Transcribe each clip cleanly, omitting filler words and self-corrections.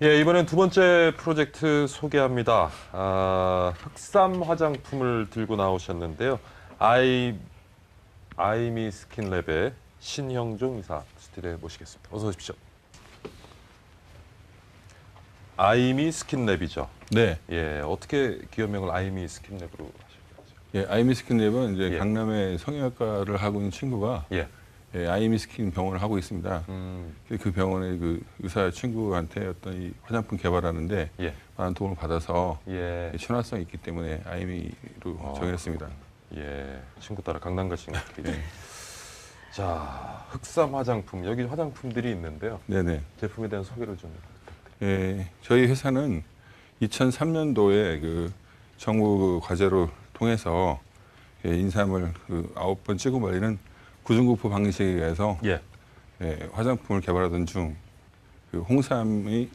예, 이번엔 두 번째 프로젝트 소개합니다. 흑삼 화장품을 들고 나오셨는데요. 아이미 스킨랩의 신형종 이사 스튜디오에 모시겠습니다. 어서 오십시오. 아이미 스킨랩이죠. 네. 예, 어떻게 기업명을 아이미 스킨랩으로 하셨죠? 예, 아이미 스킨랩은 이제 예. 강남에 성형외과를 하고 있는 친구가 예. 아이미 스킨 병원을 하고 있습니다. 음, 그 병원의 그 의사 친구한테 어떤 이 화장품 개발하는데 예. 많은 도움을 받아서 예. 친화성이 있기 때문에 아이미로 정했습니다. 예. 친구 따라 강남 가신 것 같아요. 네. 자, 흑삼 화장품. 여기 화장품들이 있는데요. 네네. 제품에 대한 소개를 좀 예, 저희 회사는 2003년도에 그 정부 그 과제로 통해서 인삼을 그 9번 찍어 말리는 구중구포 방식에 의해서 예. 화장품을 개발하던 중 그 홍삼이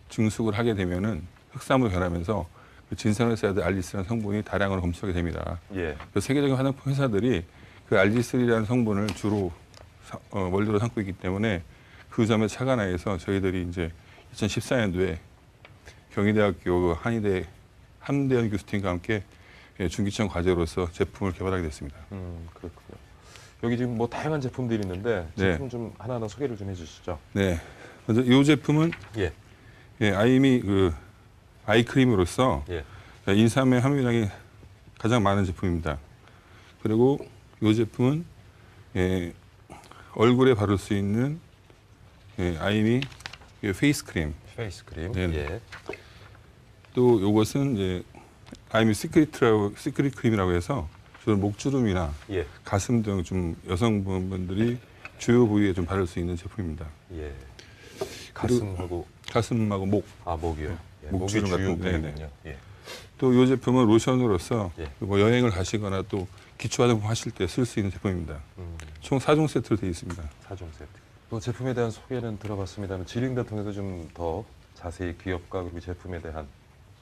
증숙을 하게 되면은 흑삼으로 변하면서 그 진산을사이드 알리스라는 성분이 다량으로 검출하게 됩니다. 예. 그 세계적인 화장품 회사들이 그 알리스리라는 성분을 주로 원료로 삼고 있기 때문에 그 점에 착안하여서 저희들이 이제 2014년도에 경희대학교 한의대 함대현 교수팀과 함께 중기청 과제로서 제품을 개발하게 됐습니다. 그렇군요. 여기 지금 뭐 다양한 제품들이 있는데 네. 제품 좀 하나하나 소개를 좀 해주시죠. 네, 먼저 이 제품은 예. 아이미 그 아이크림으로서 예. 인삼의 함유량이 가장 많은 제품입니다. 그리고 이 제품은 얼굴에 바를 수 있는 아이미 페이스 크림. 페이스 크림. 네네. 예. 또 이것은 이제 아이미 시크릿 크림이라고 해서 주로 목주름이나 예. 가슴 등 좀 여성분들이 주요 부위에 좀 바를 수 있는 제품입니다. 예. 가슴하고 가슴하고 목. 목이요. 예. 목이 목주름 주요 같은 부위군요. 예. 또 이 제품은 로션으로서 예. 뭐 여행을 가시거나 또 기초 화장품 하실 때 쓸 수 있는 제품입니다. 총 4종 세트로 되어 있습니다. 4종 세트. 또 제품에 대한 소개는 들어봤습니다만 질링다 통해서 좀 더 자세히 기업과 그리고 제품에 대한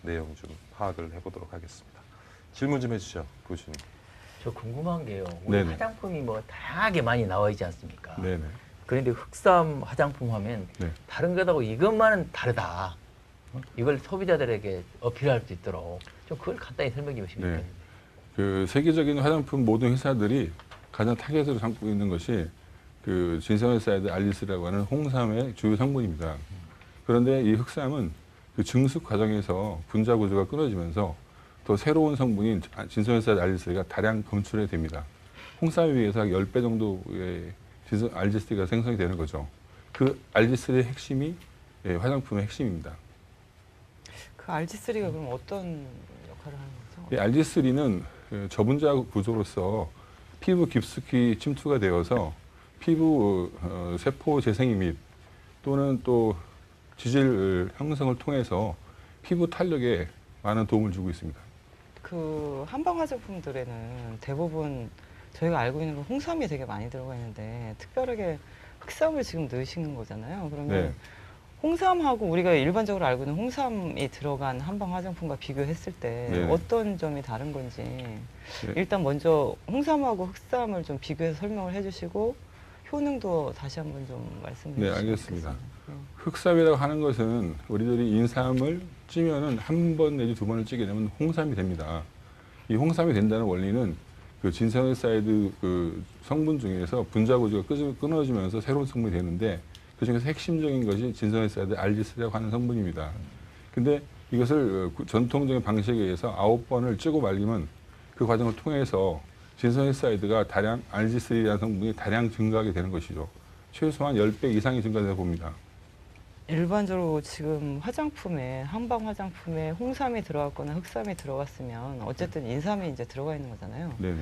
내용 좀 파악을 해보도록 하겠습니다. 질문 좀 해주시죠, 교수님. 저 궁금한 게요. 우리 네네. 화장품이 뭐 다양하게 많이 나와 있지 않습니까? 네네. 그런데 흑삼 화장품 하면 네. 다른 것하고 이것만은 다르다. 이걸 소비자들에게 어필할 수 있도록 좀 그걸 간단히 설명해 주시면 네. 좋겠는데. 그 세계적인 화장품 모든 회사들이 가장 타겟으로 삼고 있는 것이 그 진성을사이드 알리스라고 하는 홍삼의 주요 성분입니다. 그런데 이 흑삼은 그 증숙 과정에서 분자 구조가 끊어지면서 더 새로운 성분인 진성을사이드 알리스가 다량 검출이 됩니다. 홍삼에 비해서 10배 정도의 알지스가 생성이 되는 거죠. 그 알지스의 핵심이 화장품의 핵심입니다. 그 RG3가 그럼 어떤 역할을 하는 거죠? 이 알지3는 저분자 구조로서 피부 깊숙이 침투가 되어서 피부 세포 재생이 및 또는 또 지질 형성을 통해서 피부 탄력에 많은 도움을 주고 있습니다. 그 한방 화장품들에는 대부분 저희가 알고 있는 건 홍삼이 되게 많이 들어가 있는데 특별하게 흑삼을 지금 넣으시는 거잖아요. 그러면 네. 홍삼하고 우리가 일반적으로 알고 있는 홍삼이 들어간 한방 화장품과 비교했을 때 네. 어떤 점이 다른 건지 일단 먼저 홍삼하고 흑삼을 좀 비교해서 설명을 해주시고 효능도 다시 한번 좀 말씀해 네, 주시면 알겠습니다. 좋겠습니다. 흑삼이라고 하는 것은 우리들이 인삼을 찌면은 한 번 내지 두 번을 찌게 되면 홍삼이 됩니다. 이 홍삼이 된다는 원리는 그 진산을사이드 그 성분 중에서 분자 구조가 끊어지면서 새로운 성분이 되는데 그 중에서 핵심적인 것이 진산을사이드 알지스라고 하는 성분입니다. 근데 이것을 전통적인 방식에 의해서 9번을 찌고 말리면 그 과정을 통해서 진산을사이드가 다량 알지스라는 성분이 다량 증가하게 되는 것이죠. 최소한 10배 이상이 증가되다 봅니다. 일반적으로 지금 화장품에 한방 화장품에 홍삼이 들어갔거나 흑삼이 들어갔으면 어쨌든 인삼이 이제 들어가 있는 거잖아요. 네네.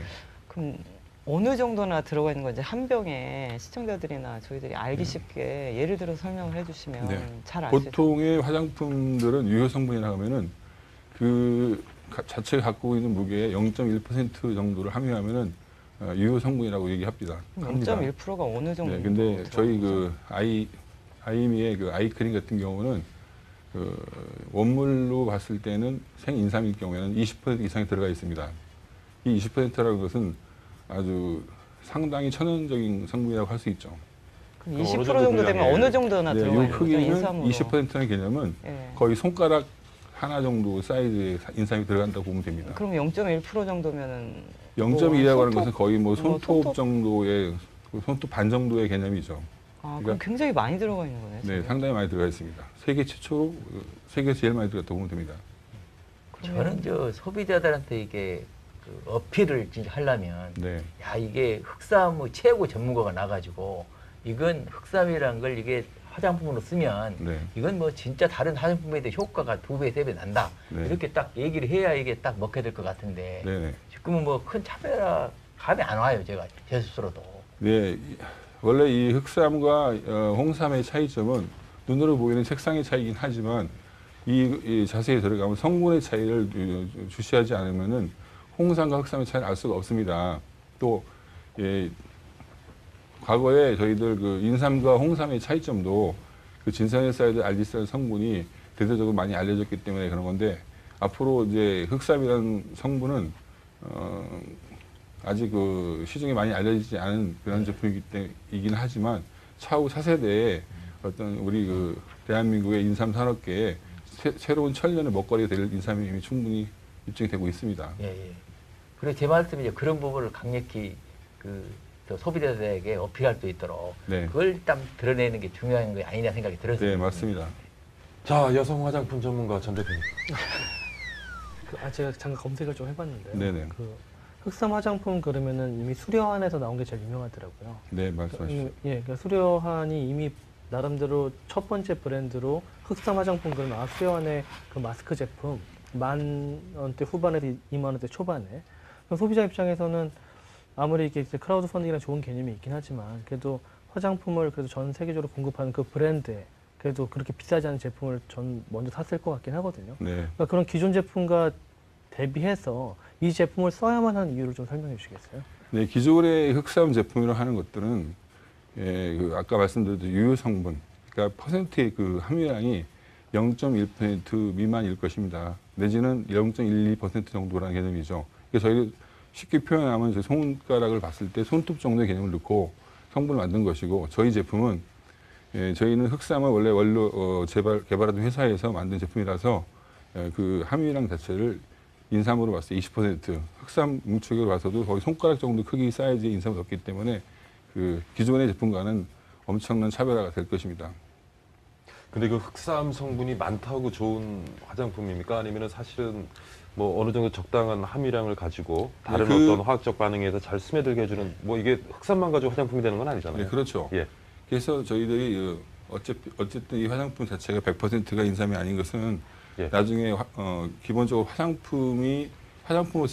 그럼 어느 정도나 들어가 있는 건지 한 병에 시청자들이나 저희들이 알기 쉽게 예를 들어 설명을 해주시면 네. 잘 알 수 있어요. 보통의 화장품들은 유효 성분이라고 하면은 그 자체가 갖고 있는 무게의 0.1% 정도를 함유하면은 유효 성분이라고 얘기합니다. 0.1%가 어느 정도? 네, 근데 저희 그 아이미의 그 아이크림 같은 경우는 그 원물로 봤을 때는 생인삼일 경우에는 20% 이상이 들어가 있습니다. 이 20%라는 것은 아주 상당히 천연적인 성분이라고 할 수 있죠. 그럼 그럼 20% 어느 정도 정도 되면 분량이에요? 어느 정도나 네, 들어가 이 있는 거죠? 크기는 인삼으로. 20%의 개념은 예. 거의 손가락 하나 정도 사이즈의 인삼이 들어간다고 보면 됩니다. 그럼 0.1% 정도면은 0.2라고 하는 손톱? 것은 거의 뭐 뭐 손톱 손톱? 정도의 손톱 반 정도의 개념이죠. 그럼 그러니까- 굉장히 많이 들어가 있는 거네요. 네, 지금. 상당히 많이 들어가 있습니다. 세계 최초로 세계에서 제일 많이 들어갔다고 보면 됩니다. 저는 저 소비자들한테 이게 그 어필을 진짜 하려면 네, 야 이게 흑삼의 최고 전문가가 나가지고 이건 흑삼이란 걸 이게 화장품으로 쓰면 네, 이건 뭐 진짜 다른 화장품에 대해 효과가 2배, 3배 난다. 네. 이렇게 딱 얘기를 해야 이게 딱 먹게 될 것 같은데 네, 네. 지금은 뭐 큰 차별화 감이 안 와요. 제가 제 스스로도. 네, 원래 이 흑삼과 홍삼의 차이점은 눈으로 보이는 색상의 차이긴 하지만 이 자세히 들어가면 성분의 차이를 주시하지 않으면은 홍삼과 흑삼의 차이를 알 수가 없습니다. 또 예, 과거에 저희들 그 인삼과 홍삼의 차이점도 그 진산해사이드 알지스라는 성분이 대대적으로 많이 알려졌기 때문에 그런 건데 앞으로 이제 흑삼이라는 성분은 아직 그 시중에 많이 알려지지 않은 그런 제품이긴 하지만 차후 차세대에 어떤 우리 그 대한민국의 인삼 산업계에 새로운 천년의 먹거리가 될 인삼이 이미 충분히 입증이 되고 있습니다. 예, 예. 그리고 제 말씀이 이제 그런 부분을 강력히 저 소비자들에게 어필할 수 있도록 네, 그걸 일단 드러내는 게 중요한 게 아니냐 생각이 들었습니다. 네 맞습니다. 자, 여성 화장품 전문가 전 대표님. 제가 잠깐 검색을 좀 해봤는데요. 네네. 그 흑삼 화장품 그러면은 이미 수려한에서 나온 게 제일 유명하더라고요. 네 말씀하시죠. 예, 그러니까 수려한이 이미 나름대로 첫 번째 브랜드로 흑삼 화장품 그러면 수려한의 그 마스크 제품 10,000원대 후반에서 20,000원대 초반에 그럼 소비자 입장에서는 아무리 이게 이제 크라우드 펀딩이랑 좋은 개념이 있긴 하지만 그래도 화장품을 그래도 전 세계적으로 공급하는 그 브랜드에 그래도 그렇게 비싸지 않은 제품을 전 먼저 샀을 것 같긴 하거든요. 네. 그러니까 그런 기존 제품과 대비해서 이 제품을 써야만 하는 이유를 좀 설명해 주시겠어요? 네, 기존의 흑삼 제품이라고 하는 것들은 그 아까 말씀드린 유효 성분, 그러니까 퍼센트의 그 함유량이 0.1% 미만일 것입니다. 내지는 0.12% 정도라는 개념이죠. 그래서 저희 쉽게 표현하면 저희 손가락을 봤을 때 손톱 정도의 개념을 넣고 성분을 만든 것이고 저희 제품은 저희는 흑삼을 원래 원료 개발하던 회사에서 만든 제품이라서 그 함유량 자체를 인삼으로 봤을 때 20%, 흑삼 뭉축으로 봐서도 거의 손가락 정도 크기 사이즈의 인삼을 넣기 때문에 그 기존의 제품과는 엄청난 차별화가 될 것입니다. 근데 그 흑삼 성분이 많다고 좋은 화장품입니까? 아니면은 사실은 뭐 어느 정도 적당한 함유량을 가지고 다른 그- 어떤 화학적 반응에서 잘 스며들게 해주는 뭐 이게 흑삼만 가지고 화장품이 되는 건 아니잖아요. 네, 그렇죠. 예. 그래서 저희들이 어쨌든 이 화장품 자체가 100%가 인삼이 아닌 것은 예. 나중에 기본적으로 화장품으로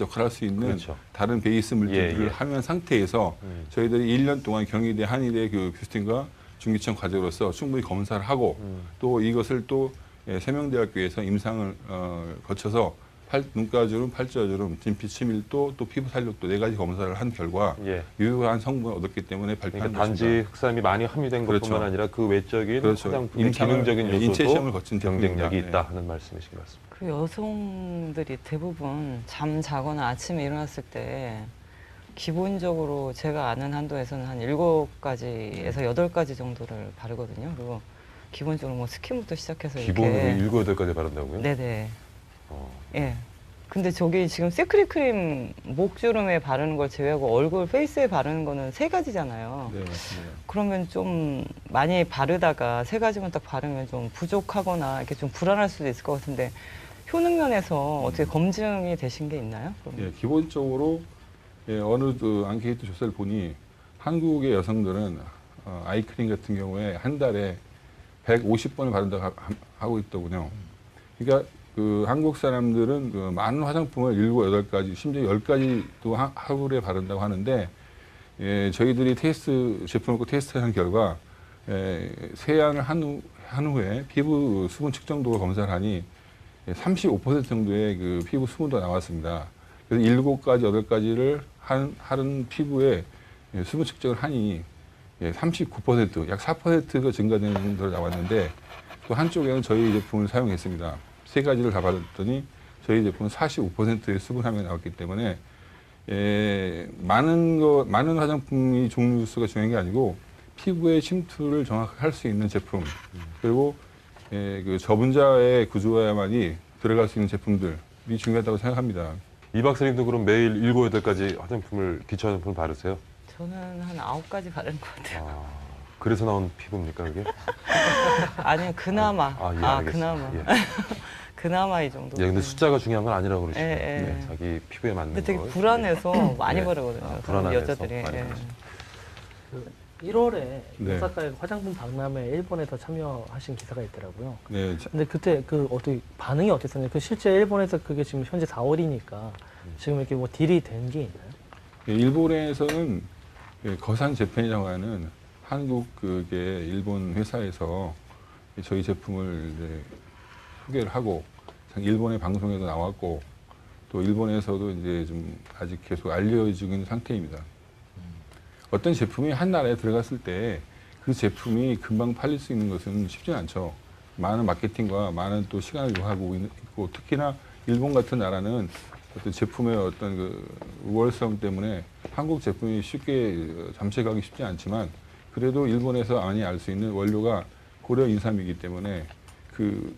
역할할 수 있는 그렇죠. 다른 베이스 물질들을 예, 예. 함유한 상태에서 저희들이 1년 동안 경희대, 한의대 그 뷰스팅과 중기청 과제로서 충분히 검사를 하고 또 이것을 또 세명대학교에서 임상을 거쳐서 눈가주름, 팔자주름, 진피 치밀도, 또 피부 탄력도 4가지 검사를 한 결과 예. 유효한 성분을 얻었기 때문에 발표한 그러니까 단지 것입니다. 흑삼이 많이 함유된 그렇죠. 것뿐만 아니라 그 외적인 그렇죠. 화장품의 임상을, 기능적인 요소도 인체 시험을 거친 경쟁력이 제품입니다. 있다 네. 하는 말씀이신 것 같습니다. 그 여성들이 대부분 잠 자거나 아침에 일어났을 때 기본적으로 제가 아는 한도에서는 한 7가지에서 8가지 정도를 바르거든요. 그리고 기본적으로 뭐 스킨부터 시작해서 기본으로 이렇게 7, 8가지 바른다고요? 네네. 어. 예. 근데 저기 지금 세크리 크림 목주름에 바르는 걸 제외하고 얼굴 페이스에 바르는 거는 3가지잖아요. 네, 맞습니다. 그러면 좀 많이 바르다가 3가지만 딱 바르면 좀 부족하거나 이렇게 좀 불안할 수도 있을 것 같은데 효능 면에서 어떻게 검증이 되신 게 있나요? 그럼? 예, 기본적으로 어느 그 앙케이트 조사를 보니 한국의 여성들은 아이크림 같은 경우에 한 달에 150번을 바른다고 하고 있더군요. 그러니까 그 한국 사람들은 그 많은 화장품을 7, 8가지, 심지어 10가지도 하루에 바른다고 하는데 저희들이 제품을 테스트한 결과 세안을 한 후에 피부 수분 측정도를 검사를 하니 35% 정도의 그 피부 수분도 나왔습니다. 그래서 7가지, 8가지를 하는 피부에 수분 측정을 하니 39%, 약 4%가 증가되는 정도로 나왔는데 또 한쪽에는 저희 제품을 사용했습니다. 3가지를 다 받았더니 저희 제품은 45%의 수분 함유가 나왔기 때문에 많은 화장품이 종류 수가 중요한 게 아니고 피부의 침투를 정확하게 할 수 있는 제품, 그리고 그 저분자의 구조야만이 들어갈 수 있는 제품들이 중요하다고 생각합니다. 이 박사님도 그럼 매일 7, 8가지 화장품을, 기초 화장품을 바르세요? 저는 한 9가지 바른 것 같아요. 아, 그래서 나온 피부입니까, 그게? 아니요, 그나마. 예, 알겠습니다. 그나마. 예. 그나마 이 정도. 예, 근데 숫자가 중요한 건 아니라고 그러시죠. 예, 예. 네, 자기 피부에 맞는 근데 되게 걸. 불안해서 많이 예. 바르거든요. 아, 불안해서 여자들이. 많이 예. 바르시죠. 그 1월에 네. 오사카의 화장품 박람회 일본에서 참여하신 기사가 있더라고요. 네, 근데 그때 그 어떻게 반응이 어땠었나요? 그 실제 일본에서 그게 지금 현재 4월이니까 지금 이렇게 뭐 딜이 된 게 있나요? 일본에서는 거산 재팬이라고 하는 한국 그게 일본 회사에서 저희 제품을 이제 소개를 하고 일본의 방송에도 나왔고 또 일본에서도 이제 좀 아직 계속 알려지고 있는 상태입니다. 어떤 제품이 한 나라에 들어갔을 때 그 제품이 금방 팔릴 수 있는 것은 쉽지 않죠. 많은 마케팅과 많은 또 시간을 요하고 있고 특히나 일본 같은 나라는 어떤 제품의 어떤 그 우월성 때문에 한국 제품이 쉽게 잠식하기 쉽지 않지만 그래도 일본에서 많이 알 수 있는 원료가 고려 인삼이기 때문에 그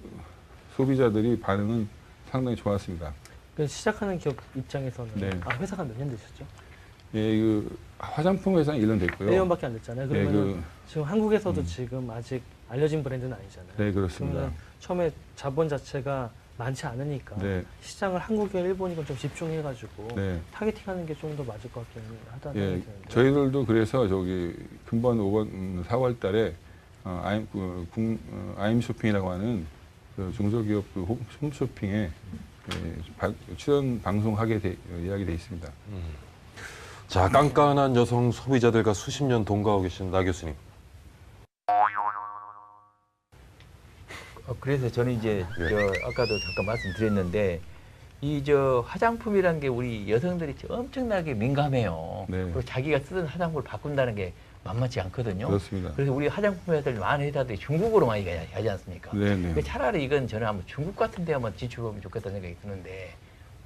소비자들이 반응은 상당히 좋았습니다. 그 시작하는 기업 입장에서는 네. 회사가 몇 년 되셨죠? 예, 그 화장품 회사는 1년 됐고요. 1년밖에 안 됐잖아요. 네, 그러면 지금 한국에서도 지금 아직 알려진 브랜드는 아니잖아요. 네, 그렇습니다. 그러면 처음에 자본 자체가 많지 않으니까 네, 시장을 한국이나 일본이건 좀 집중해가지고 네. 타겟팅하는 게 좀 더 맞을 것 같긴 하다는 예, 생각이 드는데. 저희들도 그래서 저기 금번 4월 달에 아임 쇼핑이라고 하는 그 중소기업 그 홈쇼핑에 출연 방송하게 예약이 돼 있습니다. 자, 깐깐한 여성 소비자들과 수십 년 동거하고 계신 나 교수님. 그래서 저는 이제 예. 아까도 잠깐 말씀드렸는데 이 저 화장품이라는 게 우리 여성들이 엄청나게 민감해요. 네. 그리고 자기가 쓰던 화장품을 바꾼다는 게 만만치 않거든요. 그렇습니다. 그래서 우리 화장품 회사들 많은 회사들이 중국으로 많이 하지 않습니까? 네, 네. 그 차라리 이건 저는 한번 중국 같은 데 한번 진출하면 좋겠다는 생각이 드는데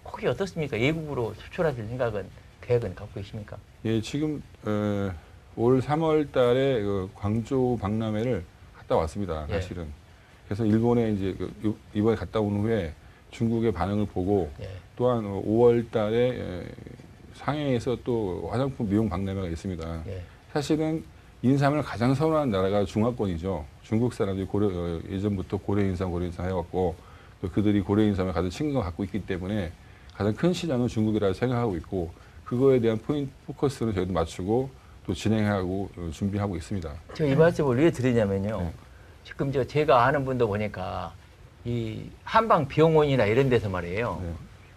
혹시 어떻습니까? 외국으로 수출하실 생각은 계획은 갖고 계십니까? 예, 지금 올 3월 달에 그 광주 박람회를 갔다 왔습니다. 예. 사실은. 그래서 일본에 이제 이번에 갔다 온 후에 중국의 반응을 보고 예. 또한 5월 달에 상해에서 또 화장품 미용 박람회가 있습니다. 예. 사실은 인삼을 가장 선호하는 나라가 중화권이죠. 중국 사람들이 예전부터 고려 인삼 해왔고 또 그들이 고려 인삼에 가장 친근감을 갖고 있기 때문에 가장 큰 시장은 중국이라고 생각하고 있고 그거에 대한 포커스는 저희도 맞추고 또 진행하고 준비하고 있습니다. 제가 이 말씀을 왜 드리냐면요. 네. 지금 제가 아는 분도 보니까 이 한방 병원이나 이런 데서 말이에요. 네.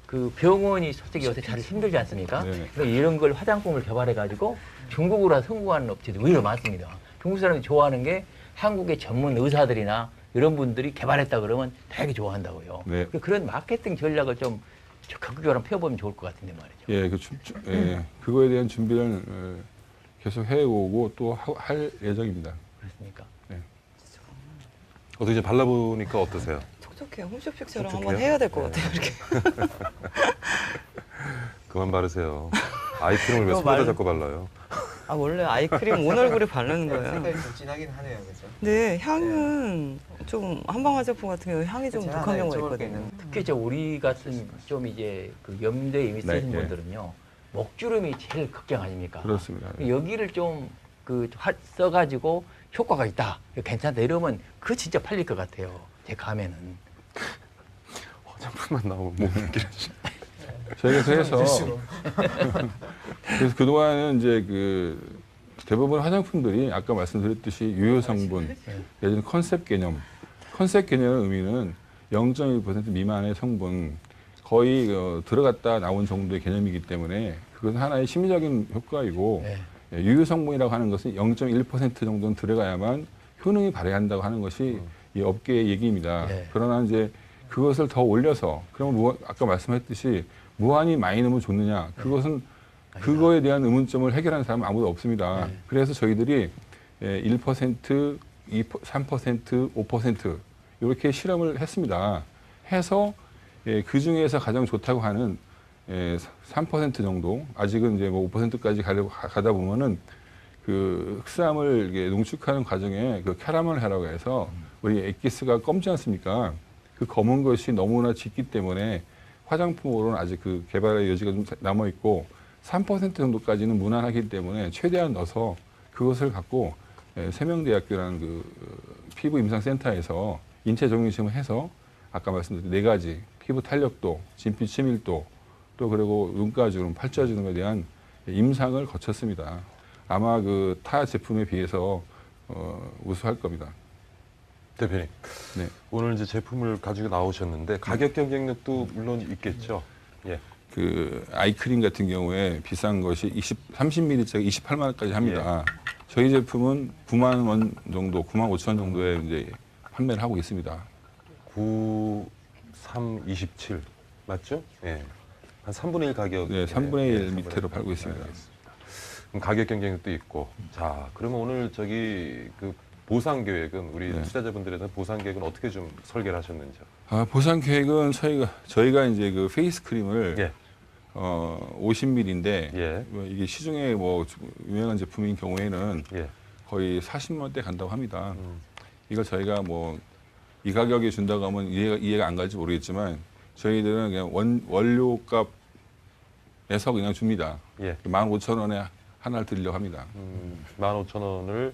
그 병원이 솔직히 요새 잘 힘들지 않습니까? 네. 그러니까 이런 걸 화장품을 개발해가지고 중국으로 성공하는 업체도 오히려 많습니다. 중국 사람이 좋아하는 게 한국의 전문 의사들이나 이런 분들이 개발했다 그러면 되게 좋아한다고요. 네. 그런 마케팅 전략을 좀 적극적으로 펴보면 좋을 것 같은데 말이죠. 예, 그거에 대한 준비를 계속 해오고 또 할 예정입니다. 그렇습니까? 어떻게 이제 발라보니까 어떠세요? 촉촉해요. 홈쇼핑처럼 촉촉해요? 한번 해야 될 것 네. 같아요. 이렇게. 그만 바르세요. 아이크림을 왜 그거 손에다 말- 잡고 발라요? 아 원래 아이크림 온 얼굴에 바르는 거예요. 색깔이 좀 진하긴 하네요, 그죠? 근데 향은 좀 한방 화장품 같은 경우 향이 좀 제가 독한 하나 경우가 여쭤볼 게 있거든요. 있는데 특히 우리 같은 좀 이제 그 염도에 이미 쓰신 네, 네. 분들은요. 목주름이 제일 극장 아닙니까? 그렇습니다. 여기를 좀 써가지고 효과가 있다, 괜찮다 이러면 그 진짜 팔릴 것 같아요. 제 감에는. 화장품만 나오면 못 느끼지. 저희가 그래서 그동안은 이제 그 대부분 화장품들이 아까 말씀드렸듯이 유효 성분, 예전 컨셉 개념의 의미는 0.1% 미만의 성분 거의 들어갔다 나온 정도의 개념이기 때문에 그것은 하나의 심리적인 효과이고 네. 유효 성분이라고 하는 것은 0.1% 정도는 들어가야만 효능이 발휘한다고 하는 것이 이 업계의 얘기입니다. 네. 그러나 이제 그것을 더 올려서 그러면 아까 말씀했듯이 무한히 많이 넣으면 좋느냐 그것은 그거에 대한 의문점을 해결하는 사람은 아무도 없습니다. 네. 그래서 저희들이 1%, 3%, 5% 이렇게 실험을 했습니다. 해서 그 중에서 가장 좋다고 하는 3% 정도 아직은 이제 뭐 5%까지 가다 보면은 그 흑삼을 이게 농축하는 과정에 그 캐러멜이라고 해서 우리 엑기스가 검지 않습니까? 그 검은 것이 너무나 짙기 때문에 화장품으로는 아직 그 개발의 여지가 좀 남아 있고 3% 정도까지는 무난하기 때문에 최대한 넣어서 그것을 갖고 세명대학교라는 그 피부 임상센터에서 인체 적용 시험을 해서 아까 말씀드린 4가지 피부 탄력도, 진피 치밀도, 또 그리고 눈가주름, 팔자주름에 대한 임상을 거쳤습니다. 아마 그 타 제품에 비해서 우수할 겁니다. 대표님, 네. 오늘 이제 제품을 가지고 나오셨는데 가격 경쟁력도 물론 있겠죠. 예. 그 아이크림 같은 경우에 비싼 것이 30ml짜리 28만 원까지 합니다. 저희 제품은 9만 원 정도, 9만 5천 원 정도에 이제 판매를 하고 있습니다. 9327 맞죠? 예. 한 3분의 1 가격. 네, 3분의 1 예, 밑으로 팔고 있습니다. 알겠습니다. 그럼 가격 경쟁력도 있고. 자, 그러면 오늘 저기 그 보상 계획은 우리 네. 투자자분들에 대한 보상 계획은 어떻게 좀 설계를 하셨는지요? 보상 계획은 저희가 이제 그 페이스 크림을 예. 50ml인데 예. 이게 시중에 뭐 유명한 제품인 경우에는 예. 거의 40만 원대 간다고 합니다. 음. 이걸 저희가 뭐 이 가격에 준다고 하면 이해가 안 갈지 모르겠지만 저희들은 그냥 원료값에서 그냥 줍니다. 예. 15,000원에 하나를 드리려고 합니다. 15,000원을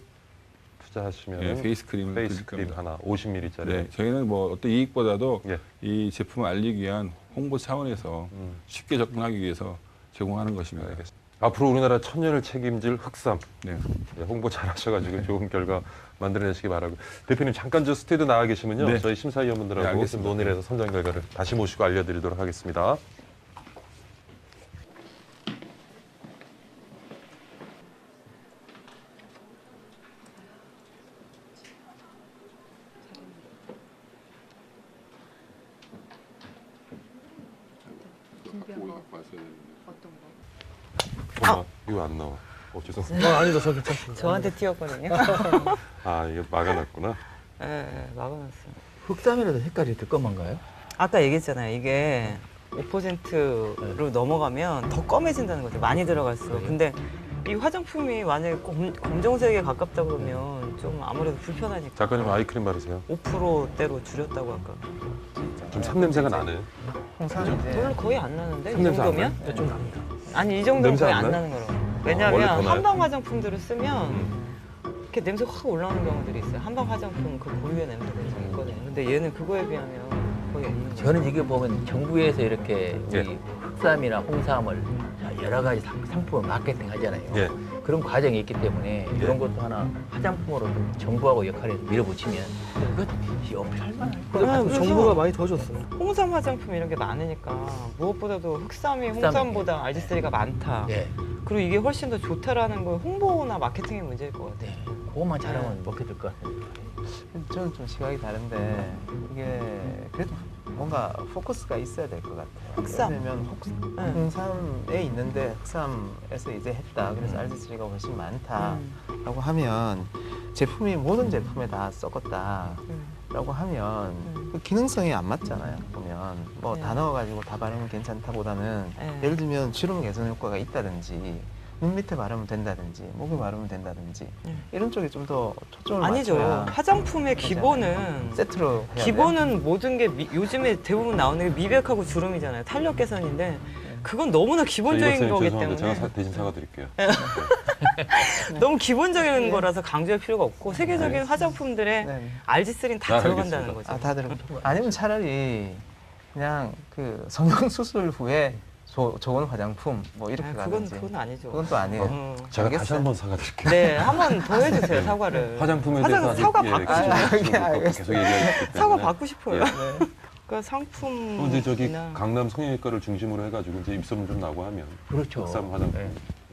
투자하시면 예, 페이스 크림을 페이스 드릴 크림 겁니다. 하나 50ml짜리. 네, 저희는 뭐 어떤 이익보다도 예. 이 제품을 알리기 위한 홍보 차원에서 쉽게 접근하기 위해서 제공하는 것입니다. 알겠습니다. 앞으로 우리나라 천년을 책임질 흑삼 네. 예, 홍보 잘 하셔가지고 좋은 결과 만들어내시기 바라고. 대표님 잠깐 저 스튜디오 나와 계시면요. 네. 저희 심사위원분들하고 네, 좀 알겠습니다. 논의를 해서 선정 결과를 다시 모시고 알려드리도록 하겠습니다. 이거 안 나와. 죄송합니다. 아니다, 저 괜찮습니다. 저한테 튀었거든요. 아, 이거 막아놨구나. 네, 막아놨어요. 흑삼이라도 색깔이 뜨끔한가요? 아까 얘기했잖아요. 이게 5%로 넘어가면 더 검해진다는 거죠. 많이 들어갈수록. 근데 이 화장품이 만약에 검정색에 가깝다 그러면 좀 아무래도 불편하니까. 작가님 아이크림 바르세요. 5%대로 줄였다고 아까. 좀 산냄새가 나네요. 별로 거의 안 나는데 이 산냄새 안 정도면? 나요? 좀 납니다. 아니 이 정도면 냄새 거의 안 안 나요? 나는 거라고. 원래 왜냐하면 더 나요? 한방 화장품들을 쓰면 이렇게 냄새 확 올라오는 경우들이 있어요. 한방 화장품 그 고유의 냄새가 좀 있거든요. 근데 얘는 그거에 비하면 거의 없는 거예요. 저는 이게 보면 정부에서 이렇게 예. 이 흑삼이나 홍삼을 여러 가지 상품을 마케팅 하잖아요. 예. 그런 과정이 있기 때문에 이런 것도 하나 화장품으로 좀 정부하고 역할에서 밀어붙이면 이것이 어필할 만할 것 같아요. 그래서 정부가 많이 도와줬어요. 홍삼 화장품 이런 게 많으니까 무엇보다도 흑삼이 흑삼이. 홍삼보다 알지스리가 많다. 네. 그리고 이게 훨씬 더 좋다라는 건 홍보나 마케팅의 문제일 것 같아요. 네. 그것만 잘하면 먹게 될 것 같아요. 저는 좀 시각이 다른데 이게 그래도 뭔가 포커스가 있어야 될 것 같아요. 흑삼. 왜냐면 홍삼에 있는데 흑삼에서 이제 했다. 그래서 알지스리가 훨씬 많다라고 하면 제품이 모든 제품에 다 썩었다라고 하면 그 기능성이 안 맞잖아요. 보면 뭐 네. 다 넣어가지고 다 바르면 괜찮다보다는 네. 예를 들면 주름 개선 효과가 있다든지 눈 밑에 바르면 된다든지 목에 바르면 된다든지 네. 이런 쪽에 좀 더 초점을 아니죠. 맞춰야 화장품의 되잖아요. 기본은 세트로 해야 돼요. 기본은 모든 게 요즘에 대부분 나오는 게 미백하고 주름이잖아요. 탄력 개선인데 그건 너무나 기본적인 거기 때문에 제가 대신 사과드릴게요. 너무 기본적인 거라서 강조할 필요가 없고 세계적인 화장품들의 네. 알지스린 다 아, 들어간다는 알겠습니다. 거죠. 다 들어. 아니면 차라리 그냥 그 성형 수술 후에 좋은 화장품 뭐 이렇게 아, 가든지. 그건 아니죠. 그건 또 아니에요. 제가 다시 알겠어요. 한번 사과드릴게요. 네, 한 번 더 해주세요 사과를. 화장품에 대해서 아직, 사과 예, 받고 계속 싶어요. 계속 얘기하기 때문에. 사과 받고 싶어요. 예. 그러니까 상품. 또 이제 저기 강남 성형외과를 중심으로 해가지고 이제 입소문 좀 나고 하면 그렇죠. 흑삼 화장품 네.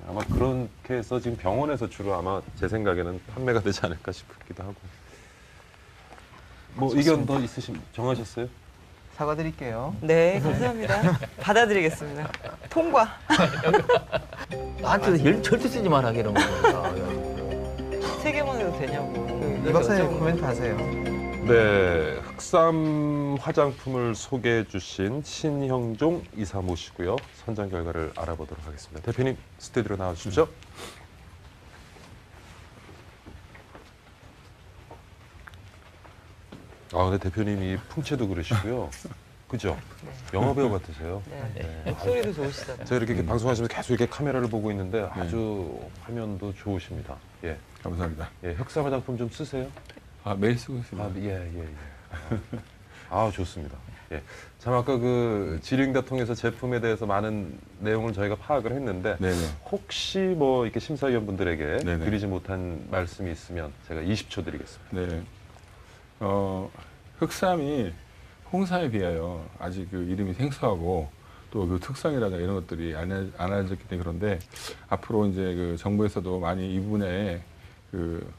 아마 그렇게 해서 지금 병원에서 주로 아마 제 생각에는 판매가 되지 않을까 싶기도 하고. 뭐 의견 더 있으신 정하셨어요? 사과드릴게요. 네, 감사합니다. 받아드리겠습니다. 통과. 나한테도 절대 쓰지 마라 이런 거. 세 개만 해도 되냐고. 이 박사님 여쭤보고. 코멘트 하세요. 네, 흑삼 화장품을 소개해 주신 신형종 이사 모시고요. 선정 결과를 알아보도록 하겠습니다. 대표님 스튜디오로 나와주십시오. 아, 근데 대표님이 풍채도 그러시고요. 그죠? 영화배우 같으세요. 네. 네. 목소리도 좋으시더라고요. 제가 이렇게 방송하시면서 계속 이렇게 카메라를 보고 있는데 아주 화면도 좋으십니다. 예. 감사합니다. 예, 흑삼 화장품 좀 쓰세요? 아, 매일 쓰고 있습니다. 아, 예. 아, 좋습니다. 예. 참 아까 그 지링다 통해서 제품에 대해서 많은 내용을 저희가 파악을 했는데 네네. 혹시 뭐 이렇게 심사위원분들에게 네네. 드리지 못한 말씀이 있으면 제가 20초 드리겠습니다. 네. 흑삼이 홍삼에 비하여 아직 그 이름이 생소하고 또 그 특성이라든가 이런 것들이 안 알려졌기 때문에 그런데 앞으로 이제 그 정부에서도 많이 이 부분에 그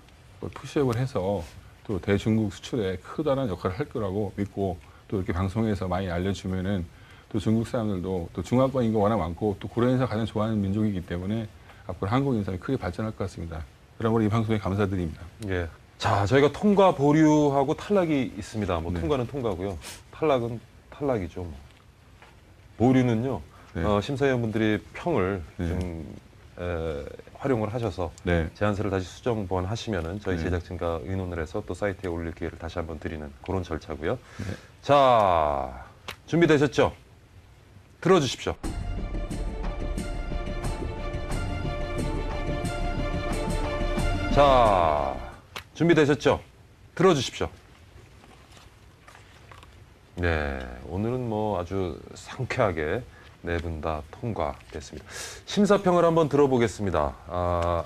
푸시업을 해서 또 대중국 수출에 크다란 역할을 할 거라고 믿고 또 이렇게 방송에서 많이 알려주면은 또 중국 사람들도 또 중화권 인구가 워낙 많고 또 고려 인사 가장 좋아하는 민족이기 때문에 앞으로 한국 인삼이 크게 발전할 것 같습니다. 여러분 이 방송에 감사드립니다. 예. 자, 저희가 통과 보류하고 탈락이 있습니다. 뭐 네. 통과는 통과고요. 탈락은 탈락이죠. 뭐. 보류는요. 네. 심사위원분들이 평을 네. 좀 활용을 하셔서 네. 제안서를 다시 수정 보완하시면은 저희 네. 제작진과 의논을 해서 또 사이트에 올릴 기회를 다시 한번 드리는 그런 절차고요. 네. 자, 준비되셨죠? 들어주십시오. 자, 준비되셨죠? 들어주십시오. 네, 오늘은 뭐 아주 상쾌하게 네 분 다 통과됐습니다. 심사평을 한번 들어보겠습니다.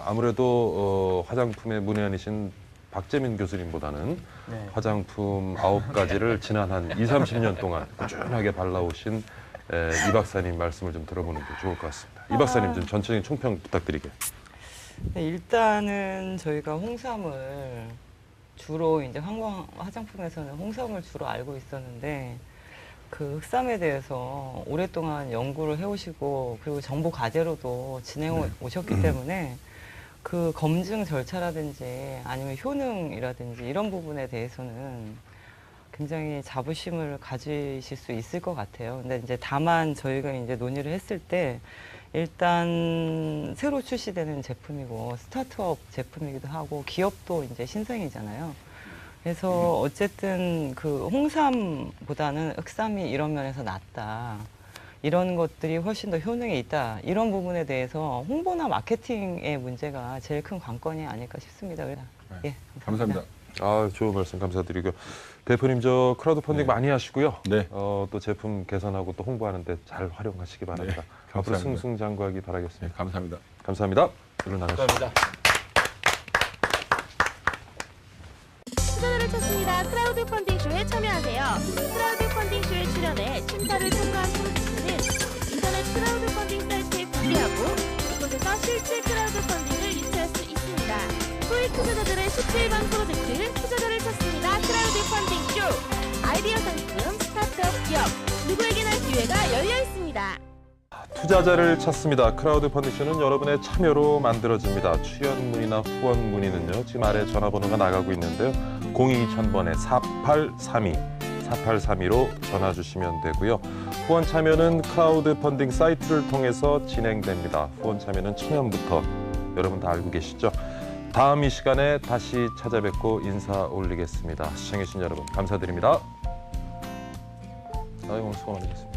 아무래도 화장품의 문외한이신 박재민 교수님보다는 네. 화장품 9가지를 지난 한 20, 30년 동안 꾸준하게 발라오신 이 박사님 말씀을 좀 들어보는 게 좋을 것 같습니다. 이 박사님 좀 전체적인 총평 부탁드리게. 네, 일단은 저희가 홍삼을 주로 이제 한국 화장품에서는 홍삼을 주로 알고 있었는데 그 흑삼에 대해서 오랫동안 연구를 해오시고 그리고 정보 과제로도 진행해 오셨기 때문에 그 검증 절차라든지 아니면 효능이라든지 이런 부분에 대해서는 굉장히 자부심을 가지실 수 있을 것 같아요. 근데 이제 다만 저희가 이제 논의를 했을 때 일단 새로 출시되는 제품이고 스타트업 제품이기도 하고 기업도 이제 신생이잖아요. 그래서 어쨌든 그 홍삼보다는 흑삼이 이런 면에서 낫다. 이런 것들이 훨씬 더 효능이 있다. 이런 부분에 대해서 홍보나 마케팅의 문제가 제일 큰 관건이 아닐까 싶습니다. 예, 감사합니다. 아, 좋은 말씀 감사드리고요. 대표님 저 크라우드 펀딩 네. 많이 하시고요. 네. 또 제품 개선하고 또 홍보하는데 잘 활용하시기 바랍니다. 네, 앞으로 감사합니다. 승승장구하기 네, 바라겠습니다. 감사합니다. 감사합니다. 일로 나가시죠. 투자자를 찾습니다. 크라우드 펀딩 쇼에 참여하세요. 크라우드 펀딩 쇼에 출연해 심사를 통과한 프로젝트는 인터넷 크라우드 펀딩 사이트에 공개하고 이곳에서 실제 크라우드 펀딩을 유치할 수 있습니다. 소액 투자자들의 17번 프로젝트 투자자를 찾습니다. 크라우드 펀딩 쇼. 아이디어 상품, 스타트업 기업 누구에게나 기회가 열려 있습니다. 투자자를 찾습니다. 크라우드 펀딩쇼는 여러분의 참여로 만들어집니다. 출연 문의나 후원 문의는요. 지금 아래 전화번호가 나가고 있는데요. 022,000번에 4832로 전화 주시면 되고요. 후원 참여는 크라우드 펀딩 사이트를 통해서 진행됩니다. 후원 참여는 처음부터 여러분 다 알고 계시죠? 다음 이 시간에 다시 찾아뵙고 인사 올리겠습니다. 시청해주신 여러분 감사드립니다. 오늘 수고 많으셨습니다.